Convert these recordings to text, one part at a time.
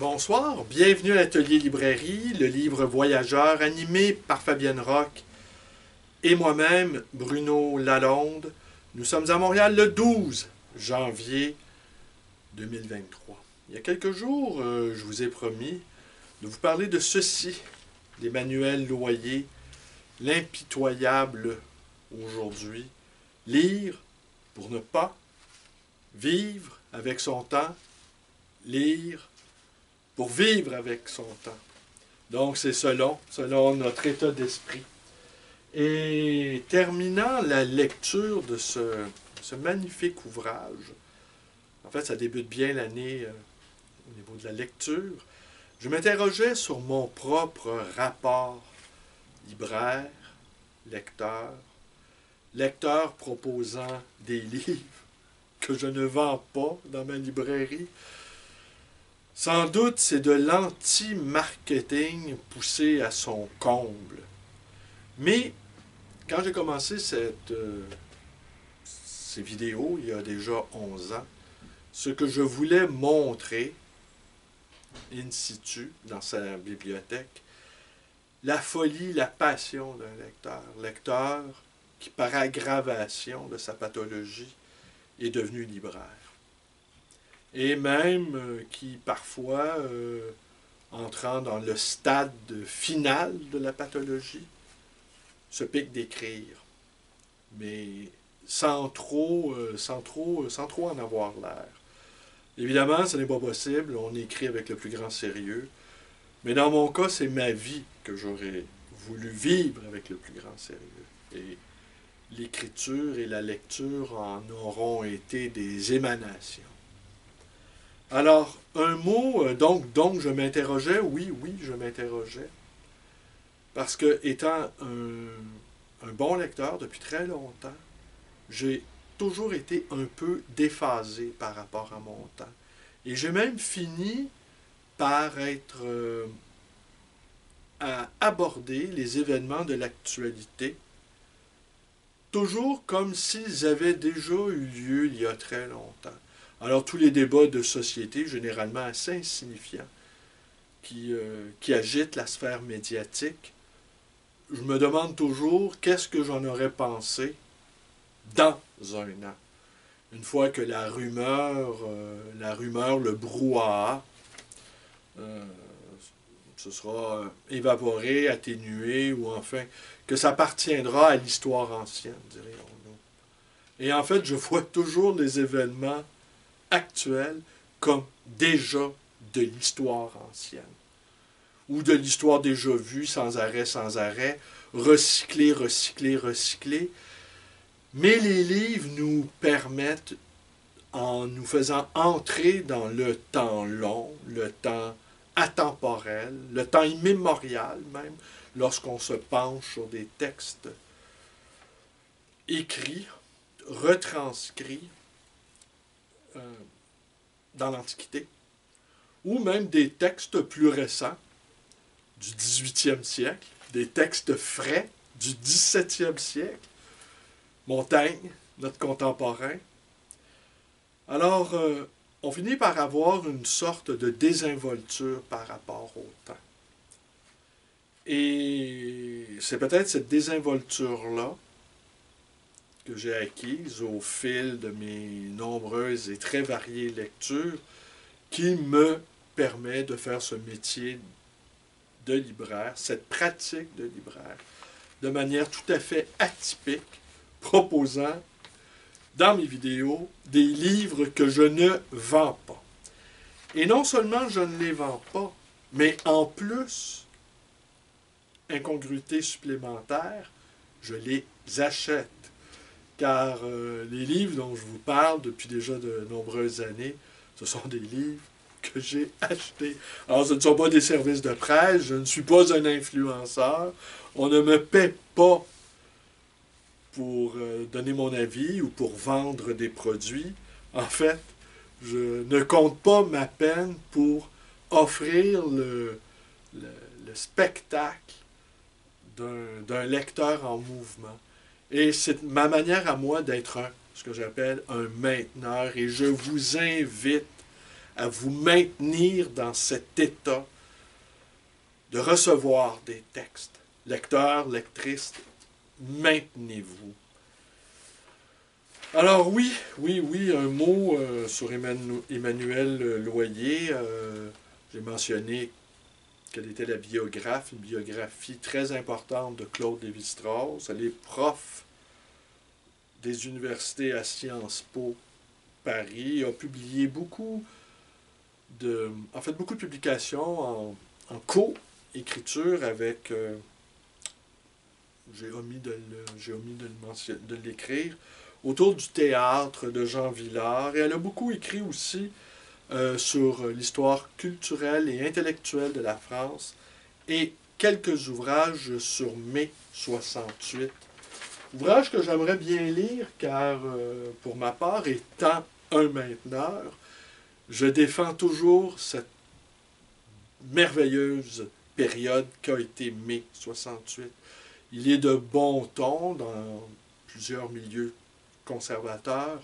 Bonsoir, bienvenue à l'Atelier Librairie, le livre voyageur animé par Fabienne Roch et moi-même, Bruno Lalonde. Nous sommes à Montréal le 12 janvier 2023. Il y a quelques jours, je vous ai promis de vous parler de ceci, d'Emmanuel Loyer, l'impitoyable aujourd'hui. Lire pour ne pas vivre avec son temps, lire pour vivre avec son temps. Donc, c'est selon notre état d'esprit. Et terminant la lecture de ce magnifique ouvrage, en fait, ça débute bien l'année au niveau de la lecture, je m'interrogeais sur mon propre rapport libraire, lecteur, lecteur proposant des livres que je ne vends pas dans ma librairie. Sans doute, c'est de l'anti-marketing poussé à son comble. Mais, quand j'ai commencé ces vidéos, il y a déjà 11 ans, ce que je voulais montrer, in situ, dans sa bibliothèque, la folie, la passion d'un lecteur. Lecteur qui, par aggravation de sa pathologie, est devenu libraire. Et même qui, parfois, entrant dans le stade final de la pathologie, se pique d'écrire, mais sans trop en avoir l'air. Évidemment, ce n'est pas possible, on écrit avec le plus grand sérieux, mais dans mon cas, c'est ma vie que j'aurais voulu vivre avec le plus grand sérieux. Et l'écriture et la lecture en auront été des émanations. Alors, un mot, donc je m'interrogeais, oui, je m'interrogeais, parce que étant un bon lecteur depuis très longtemps, j'ai toujours été un peu déphasé par rapport à mon temps. Et j'ai même fini par être à aborder les événements de l'actualité, toujours comme s'ils avaient déjà eu lieu il y a très longtemps. Alors, tous les débats de société, généralement assez insignifiants, qui agitent la sphère médiatique, je me demande toujours qu'est-ce que j'en aurais pensé dans un an. Une fois que la rumeur, le brouhaha, se sera évaporé, atténué, ou enfin, que ça appartiendra à l'histoire ancienne, dirions-nous. Et en fait, je vois toujours les événements actuelle comme déjà de l'histoire ancienne, ou de l'histoire déjà vue, sans arrêt, recyclée. Mais les livres nous permettent, en nous faisant entrer dans le temps long, le temps atemporel, le temps immémorial même, lorsqu'on se penche sur des textes écrits, retranscrits, dans l'Antiquité, ou même des textes plus récents du 18e siècle, des textes frais du 17e siècle, Montaigne, notre contemporain. Alors, on finit par avoir une sorte de désinvolture par rapport au temps. Et c'est peut-être cette désinvolture-là que j'ai acquise au fil de mes nombreuses et très variées lectures qui me permet de faire ce métier de libraire, cette pratique de libraire, de manière tout à fait atypique, proposant dans mes vidéos des livres que je ne vends pas. Et non seulement je ne les vends pas, mais en plus, incongruité supplémentaire, je les achète. Car les livres dont je vous parle depuis déjà de nombreuses années, ce sont des livres que j'ai achetés. Alors, ce ne sont pas des services de presse, je ne suis pas un influenceur, on ne me paie pas pour donner mon avis ou pour vendre des produits. En fait, je ne compte pas ma peine pour offrir le spectacle d'un lecteur en mouvement. Et c'est ma manière à moi d'être ce que j'appelle un mainteneur. Et je vous invite à vous maintenir dans cet état de recevoir des textes. Lecteurs, lectrices, maintenez-vous. Alors oui, un mot sur Emmanuel Loyer. J'ai mentionné quelle était la biographe, une biographie très importante de Claude Lévi-Strauss. Elle est prof des universités à Sciences Po Paris, a publié beaucoup de publications en co-écriture avec, j'ai omis de l'écrire, autour du théâtre de Jean Vilar. Et elle a beaucoup écrit aussi sur l'histoire culturelle et intellectuelle de la France et quelques ouvrages sur mai 68. Ouvrage que j'aimerais bien lire car, pour ma part, étant un mainteneur, je défends toujours cette merveilleuse période qu'a été mai 68. Il est de bon ton dans plusieurs milieux conservateurs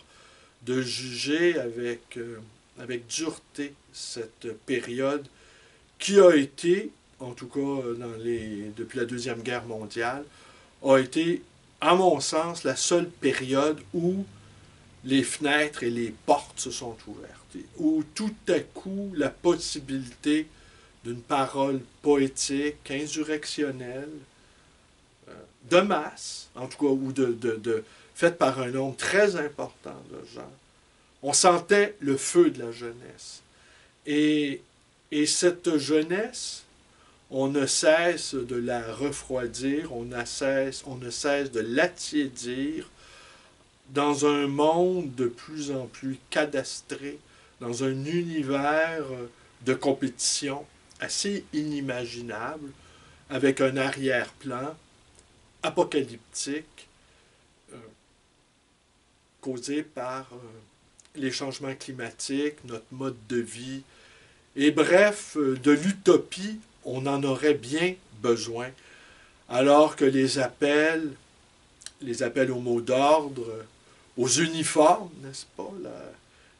de juger avec dureté cette période qui a été, en tout cas depuis la Deuxième Guerre mondiale, a été, à mon sens, la seule période où les fenêtres et les portes se sont ouvertes, où tout à coup la possibilité d'une parole poétique, insurrectionnelle, de masse, en tout cas, ou faite par un nombre très important de gens. On sentait le feu de la jeunesse. Et cette jeunesse, on ne cesse de la refroidir, on ne cesse de l'attiédir dans un monde de plus en plus cadastré, dans un univers de compétition assez inimaginable, avec un arrière-plan apocalyptique causé par les changements climatiques, notre mode de vie, et bref, de l'utopie, on en aurait bien besoin, alors que les appels au mot d'ordre, aux uniformes, n'est-ce pas?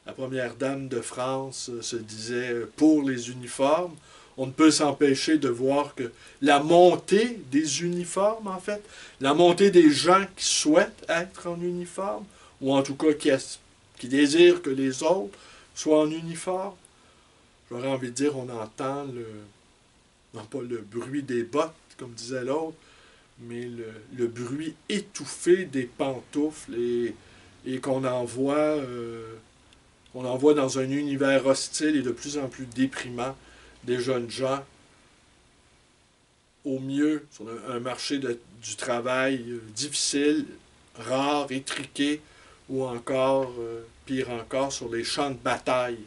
La première dame de France se disait pour les uniformes. On ne peut s'empêcher de voir que la montée des uniformes, en fait, la montée des gens qui souhaitent être en uniforme, ou en tout cas qui désirent que les autres soient en uniforme, j'aurais envie de dire, on entend non pas le bruit des bottes, comme disait l'autre, mais le bruit étouffé des pantoufles et qu'on envoie dans un univers hostile et de plus en plus déprimant des jeunes gens, au mieux sur un marché du travail difficile, rare, étriqué, ou encore, pire encore, sur les champs de bataille.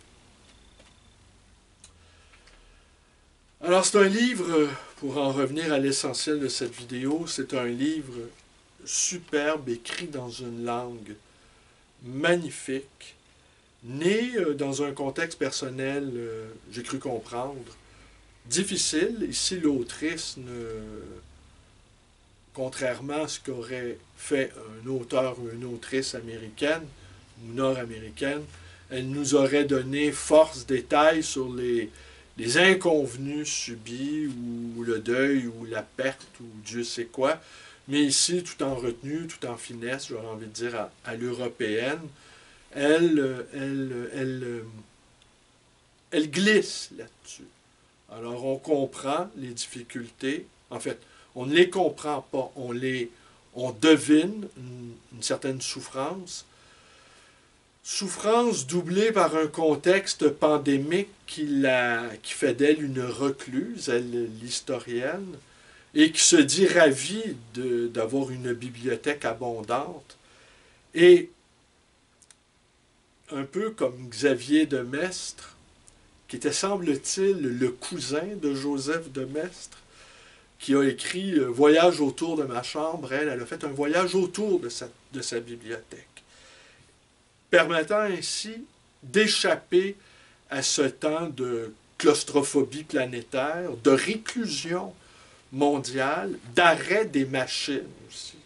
Alors c'est un livre, pour en revenir à l'essentiel de cette vidéo, c'est un livre superbe, écrit dans une langue magnifique, né dans un contexte personnel, j'ai cru comprendre, difficile. Ici, l'autrice, contrairement à ce qu'aurait fait un auteur ou une autrice américaine ou nord-américaine, elle nous aurait donné force détails sur les inconvenus subis, ou le deuil, ou la perte, ou Dieu sait quoi. Mais ici, tout en retenue, tout en finesse, j'aurais envie de dire à l'européenne, elle glisse là-dessus. Alors, on comprend les difficultés. En fait, on ne les comprend pas. On devine une certaine souffrance. Souffrance doublée par un contexte pandémique qui fait d'elle une recluse, elle, l'historienne, et qui se dit ravie d'avoir une bibliothèque abondante. Et un peu comme Xavier de Maistre, qui était, semble-t-il, le cousin de Joseph de Maistre, qui a écrit « Voyage autour de ma chambre ». Elle a fait un voyage autour de sa bibliothèque, permettant ainsi d'échapper à ce temps de claustrophobie planétaire, de réclusion mondiale, d'arrêt des machines aussi.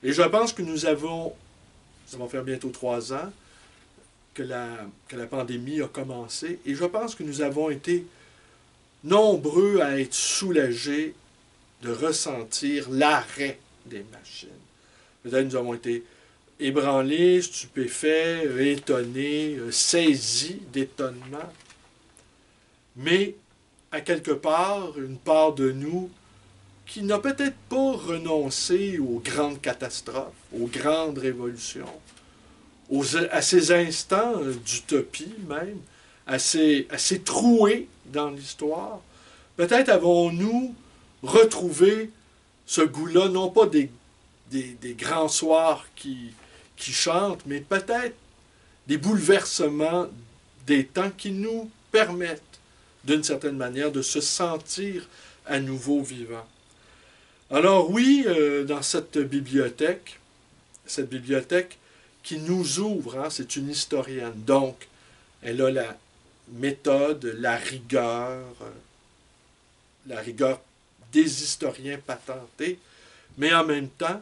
Et je pense que ça va faire bientôt 3 ans, que la pandémie a commencé. Et je pense que nous avons été nombreux à être soulagés de ressentir l'arrêt des machines. Peut-être nous avons été ébranlés, stupéfaits, étonnés, saisis d'étonnement. Mais, à quelque part, une part de nous qui n'a peut-être pas renoncé aux grandes catastrophes, aux grandes révolutions, à ces instants d'utopie même, assez troués dans l'histoire, peut-être avons-nous retrouvé ce goût-là, non pas des grands soirs qui chantent, mais peut-être des bouleversements des temps qui nous permettent, d'une certaine manière, de se sentir à nouveau vivants. Alors oui, dans cette bibliothèque qui nous ouvre, hein, c'est une historienne, donc elle a la méthode, la rigueur des historiens patentés, mais en même temps,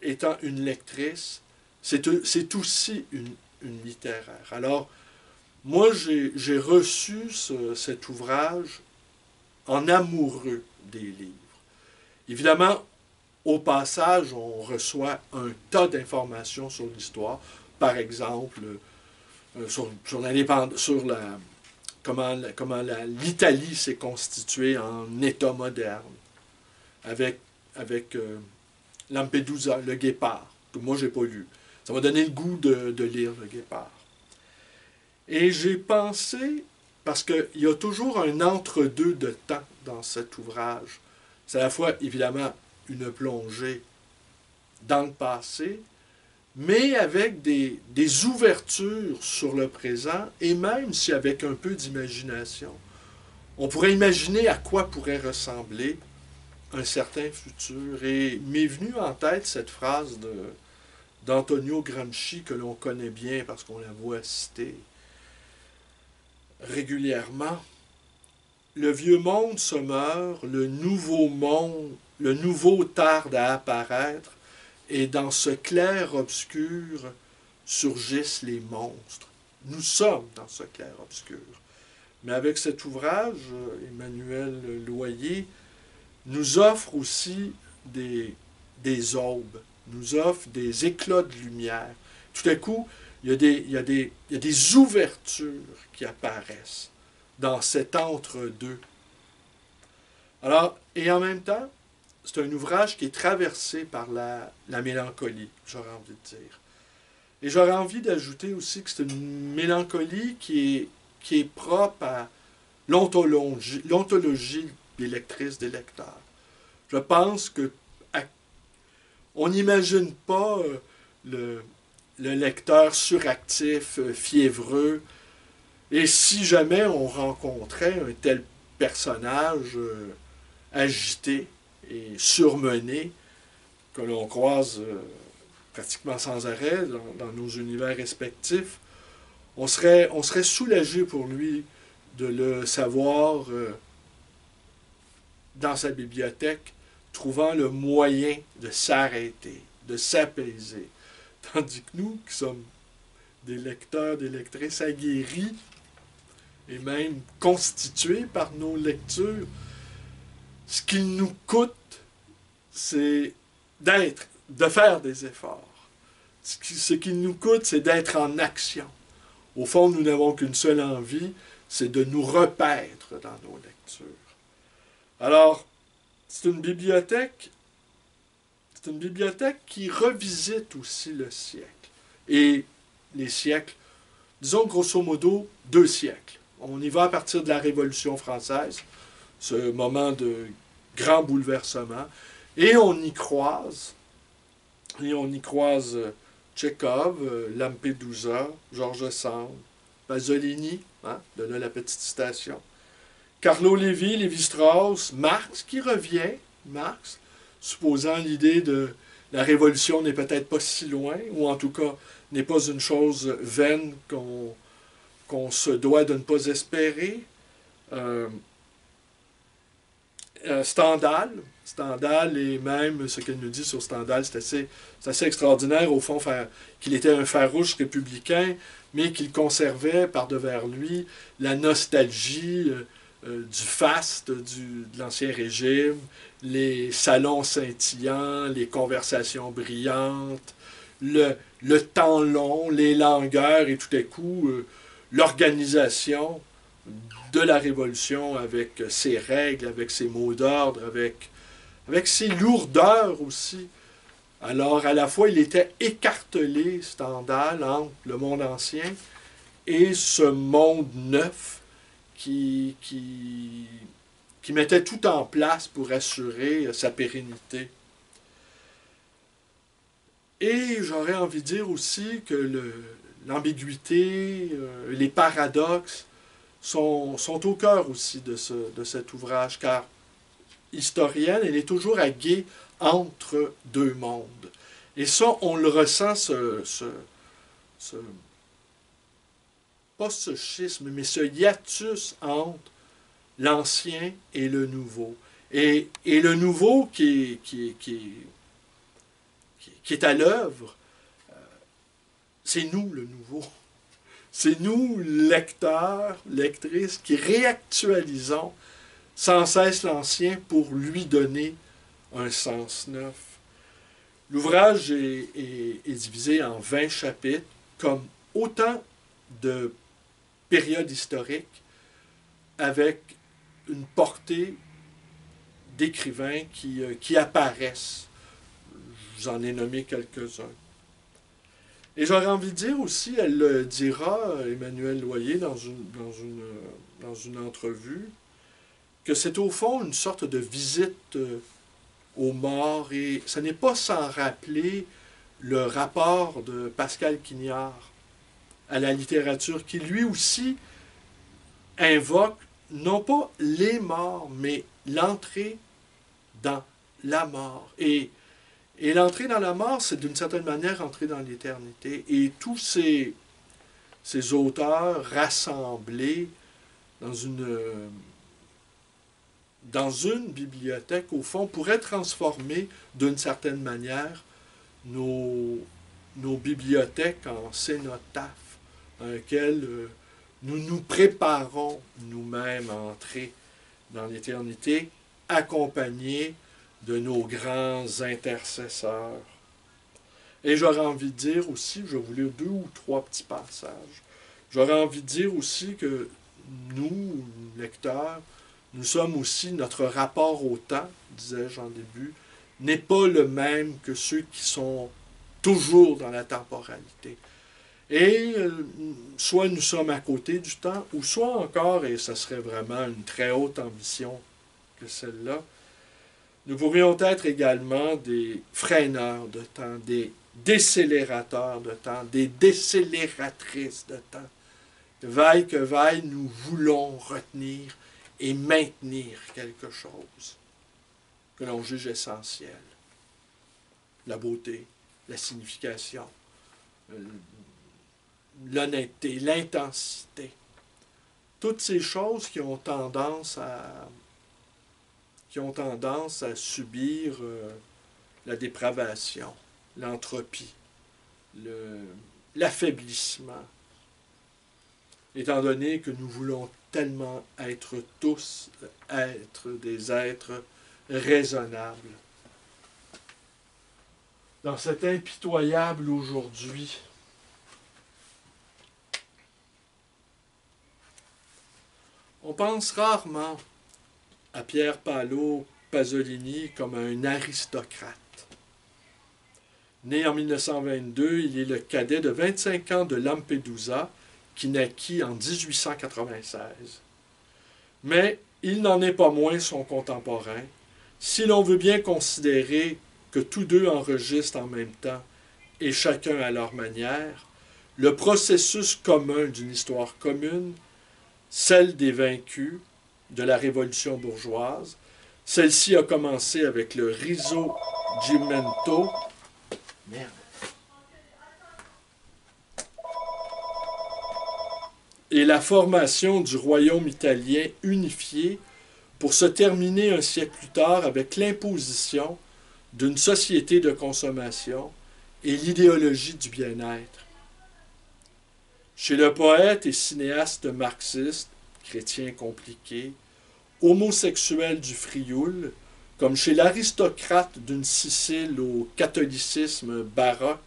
étant une lectrice, c'est aussi une littéraire. Alors, moi, j'ai reçu cet ouvrage en amoureux des livres. Évidemment, au passage, on reçoit un tas d'informations sur l'histoire. Par exemple, sur comment l'Italie s'est constituée en État moderne, avec Lampedusa, le Guépard, que moi, je n'ai pas lu. Ça m'a donné le goût de lire le Guépard. Et j'ai pensé, parce qu'il y a toujours un entre-deux de temps dans cet ouvrage. C'est à la fois, évidemment, une plongée dans le passé, mais avec des ouvertures sur le présent, et même si avec un peu d'imagination. On pourrait imaginer à quoi pourrait ressembler un certain futur. Et m'est venue en tête cette phrase d'Antonio Gramsci que l'on connaît bien parce qu'on la voit citer régulièrement. Le vieux monde se meurt, le nouveau tarde à apparaître, et dans ce clair-obscur surgissent les monstres. Nous sommes dans ce clair-obscur. Mais avec cet ouvrage, Emmanuel Loyer nous offre aussi des aubes, nous offre des éclats de lumière. Tout à coup, il y a des ouvertures qui apparaissent dans cet entre-deux. Alors, et en même temps, c'est un ouvrage qui est traversé par la mélancolie, j'aurais envie de dire. Et j'aurais envie d'ajouter aussi que c'est une mélancolie qui est propre à l'ontologie des lectrices, des lecteurs. Je pense que on n'imagine pas le lecteur suractif, fiévreux. Et si jamais on rencontrait un tel personnage agité et surmené, que l'on croise pratiquement sans arrêt dans nos univers respectifs, on serait soulagé pour lui de le savoir dans sa bibliothèque, trouvant le moyen de s'arrêter, de s'apaiser. Tandis que nous, qui sommes des lecteurs, des lectrices aguerris, et même constitués par nos lectures, ce qu'il nous coûte, c'est de faire des efforts. Ce qu'il nous coûte, c'est d'être en action. Au fond, nous n'avons qu'une seule envie, c'est de nous repaître dans nos lectures. Alors, c'est une bibliothèque qui revisite aussi le siècle. Et les siècles, disons grosso modo 2 siècles. On y va à partir de la Révolution française, ce moment de grand bouleversement, et on y croise Tchekhov, Lampedusa, George Sand, Pasolini, hein, de là la petite citation, Carlo Levi, Lévi-Strauss, Marx qui revient, Marx, supposant l'idée de la révolution n'est peut-être pas si loin, ou en tout cas n'est pas une chose vaine qu'on se doit de ne pas espérer. Stendhal. Stendhal, et même ce qu'elle nous dit sur Stendhal, c'est assez extraordinaire, au fond, qu'il était un farouche républicain, mais qu'il conservait par-devers lui la nostalgie du faste de l'Ancien Régime, les salons scintillants, les conversations brillantes, le temps long, les langueurs, et tout à coup, l'organisation de la Révolution avec ses règles, avec ses mots d'ordre, avec ses lourdeurs aussi. Alors, à la fois, il était écartelé, Stendhal, entre le monde ancien et ce monde neuf qui mettait tout en place pour assurer sa pérennité. Et j'aurais envie de dire aussi que l'ambiguïté, les paradoxes sont au cœur aussi de cet ouvrage, car historienne, elle est toujours à gué entre deux mondes. Et ça, on le ressent, pas ce schisme, mais ce hiatus entre l'ancien et le nouveau. Et le nouveau qui est à l'œuvre, c'est nous le nouveau. C'est nous, lecteurs, lectrices, qui réactualisons sans cesse l'ancien pour lui donner un sens neuf. L'ouvrage est divisé en 20 chapitres, comme autant de périodes historiques, avec une portée d'écrivains qui apparaissent. Je vous en ai nommé quelques-uns. Et j'aurais envie de dire aussi, elle le dira, Emmanuel Loyer, dans une entrevue, que c'est au fond une sorte de visite aux morts, et ce n'est pas sans rappeler le rapport de Pascal Quignard à la littérature, qui lui aussi invoque non pas les morts, mais l'entrée dans la mort. Et l'entrée dans la mort, c'est d'une certaine manière entrer dans l'éternité. Et tous ces auteurs rassemblés dans une bibliothèque, au fond, pourraient transformer d'une certaine manière nos bibliothèques en cénotaphes, dans lesquels nous nous préparons nous-mêmes à entrer dans l'éternité, accompagnés de nos grands intercesseurs. Et j'aurais envie de dire aussi, je vais vous lire 2 ou 3 petits passages, j'aurais envie de dire aussi que nous, lecteurs, nous sommes aussi, notre rapport au temps, disais-je en début, n'est pas le même que ceux qui sont toujours dans la temporalité. Et soit nous sommes à côté du temps, ou soit encore, et ce serait vraiment une très haute ambition que celle-là, nous pourrions être également des freineurs de temps, des décélérateurs de temps, des décélératrices de temps. Vaille que vaille, nous voulons retenir et maintenir quelque chose que l'on juge essentiel. La beauté, la signification, l'honnêteté, l'intensité. Toutes ces choses qui ont tendance à subir la dépravation, l'entropie, l'affaiblissement, étant donné que nous voulons tellement être tous des êtres raisonnables. Dans cet impitoyable aujourd'hui, on pense rarement à Pier Paolo Pasolini comme un aristocrate. Né en 1922, il est le cadet de 25 ans de Lampedusa, qui naquit en 1896. Mais il n'en est pas moins son contemporain, si l'on veut bien considérer que tous deux enregistrent en même temps, et chacun à leur manière, le processus commun d'une histoire commune, celle des vaincus de la Révolution bourgeoise. Celle-ci a commencé avec le Risorgimento. Merde. Et la formation du royaume italien unifié pour se terminer un siècle plus tard avec l'imposition d'une société de consommation et l'idéologie du bien-être. Chez le poète et cinéaste marxiste, chrétien compliqué, homosexuel du Frioul, comme chez l'aristocrate d'une Sicile au catholicisme baroque,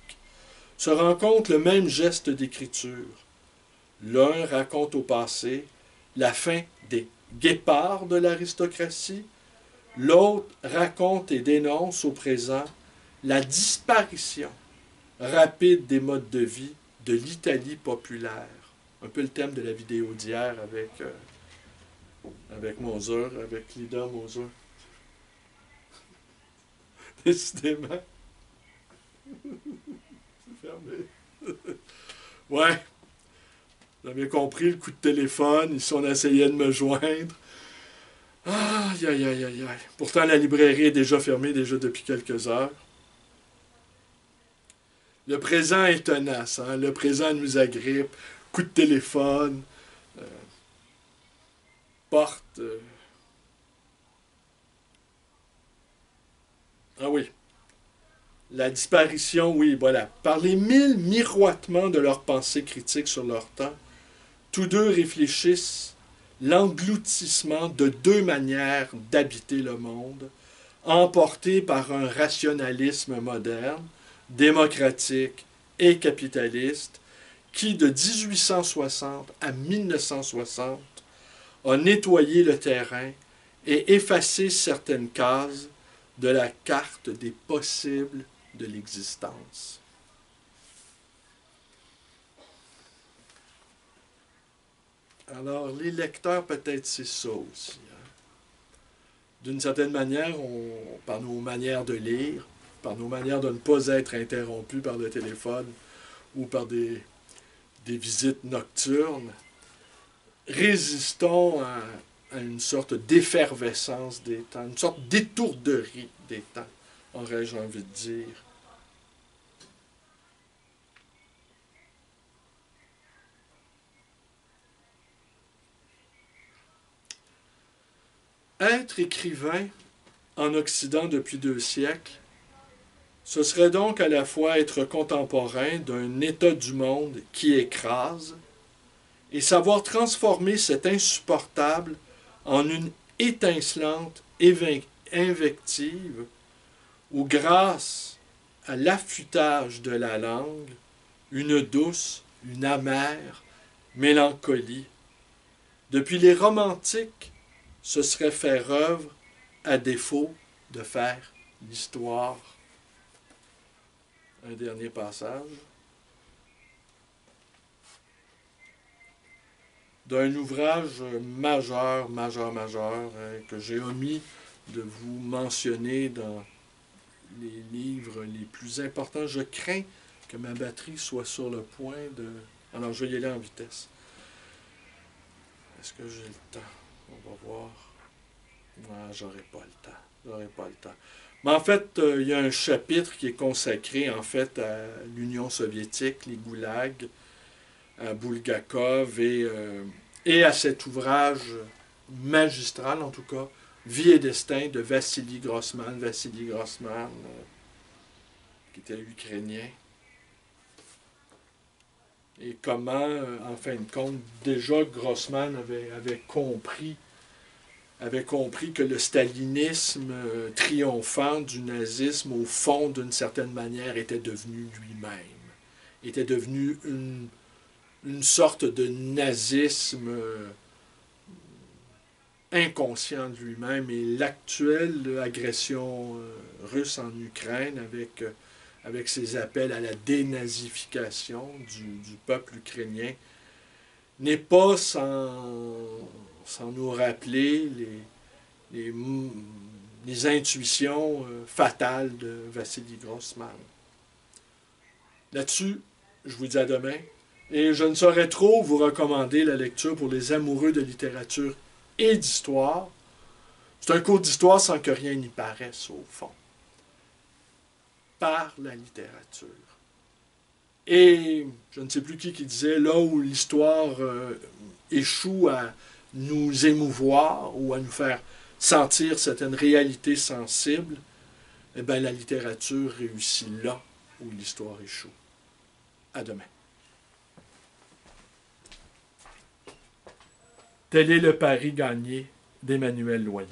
se rencontre le même geste d'écriture. L'un raconte au passé la fin des guépards de l'aristocratie, l'autre raconte et dénonce au présent la disparition rapide des modes de vie de l'Italie populaire. Un peu le thème de la vidéo d'hier avec Moser, avec Lida Moser. Décidément. C'est fermé. Ouais. Vous avez compris le coup de téléphone. Ici, on essayait de me joindre. Aïe, aïe, aïe, aïe, aïe. Pourtant, la librairie est déjà fermée déjà depuis quelques heures. Le présent est tenace. Hein? Le présent nous agrippe. Coup de téléphone. Porte. Ah oui. La disparition, oui, voilà. Par les mille miroitements de leurs pensées critiques sur leur temps, tous deux réfléchissent l'engloutissement de deux manières d'habiter le monde, emportés par un rationalisme moderne, démocratique et capitaliste, qui, de 1860 à 1960, a nettoyé le terrain et effacé certaines cases de la carte des possibles de l'existence. Alors, les lecteurs, peut-être c'est ça aussi. Hein? D'une certaine manière, par nos manières de lire, par nos manières de ne pas être interrompus par le téléphone ou par des visites nocturnes, résistons à une sorte d'effervescence des temps, une sorte d'étourderie des temps, aurais-je envie de dire. Être écrivain en Occident depuis 2 siècles, ce serait donc à la fois être contemporain d'un état du monde qui écrase et savoir transformer cet insupportable en une étincelante invective où, grâce à l'affûtage de la langue, une douce, une amère mélancolie, depuis les romantiques, ce serait faire œuvre à défaut de faire l'histoire. Un dernier passage. D'un ouvrage majeur, que j'ai omis de vous mentionner dans les livres les plus importants. Je crains que ma batterie soit sur le point de... Alors, je vais y aller en vitesse. Est-ce que j'ai le temps? On va voir. Non, j'aurai pas le temps. Mais en fait, il y a un chapitre qui est consacré en fait à l'Union soviétique, les goulags, à Bulgakov et à cet ouvrage magistral, en tout cas, Vie et destin de Vassili Grossman. Vassili Grossman, qui était ukrainien. Et comment, en fin de compte, déjà Grossman avait compris que le stalinisme triomphant du nazisme, au fond, d'une certaine manière, était devenu lui-même. Était devenu une sorte de nazisme inconscient de lui-même. Et l'actuelle agression russe en Ukraine, avec ses appels à la dénazification du peuple ukrainien, n'est pas sans nous rappeler les intuitions fatales de Vassili Grossman. Là-dessus, je vous dis à demain. Et je ne saurais trop vous recommander la lecture pour les amoureux de littérature et d'histoire. C'est un cours d'histoire sans que rien n'y paraisse, au fond. Par la littérature. Et je ne sais plus qui disait, là où l'histoire échoue à nous émouvoir ou à nous faire sentir certaines réalités sensibles, eh bien, la littérature réussit là où l'histoire échoue. À demain. Tel est le pari gagné d'Emmanuel Loyer.